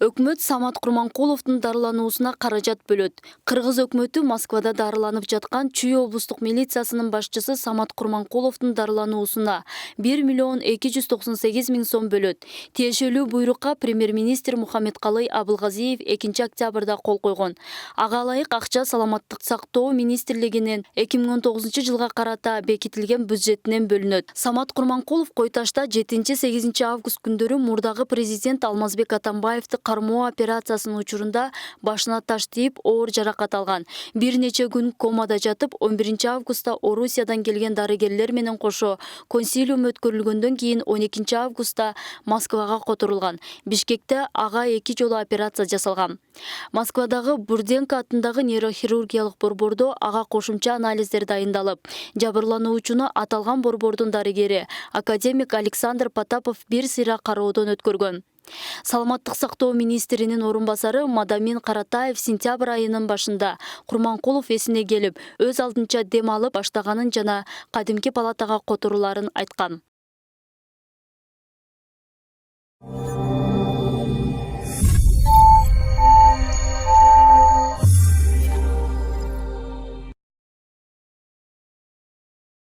Өкмөт Самат Курманкуловдун дарылануусуна каражат бөлөт. Кыргыз өкмөтү Москвада дарыланып жаткан Чүй облустук милициясынын башчысы Самат Курманкуловдун дарылануусуна 1 миллион 298 миң сом бөлөт. Тиешелүү буйрукка премьер-министр Мухаммедкалый Абылгазиев 2 октябрда кол койгон. Ага ылайык акча Саламаттык сактоо министрлигинин 2019 жылга карата бекитилген бюджетинен бөлүнөт. Самат Курманкулов Койташта 7-8 август күндөрү мурдагы президент Алмазбек Атамбаевди кармоо операциясынын учурунда башына таш тийип оор жаракат алган. Бир нече күн комада жатып, 11 августта Орусиядан келген дарыгерлер менен кошо консилиум өткөрүлгөндөн кийин 12 августта Москвага которулган. Бишкекте ага 2 жолу операция жасалган. Москвадагы Бурденко атындагы нейрохирургиялык борбордо ага кошумча анализдер дайындалып, жабырлануучуну аталган борбордун дарыгери академик Александр Потапов бир сыйра кароодон өткөргөн. Саламаттык сактоо министринин орун басары Мадамин Каратаев сентябрь айынын башында Курманкулов эсине келип, өз алдынча дем алып баштаганын жана кадимки палатага которуларын айткан.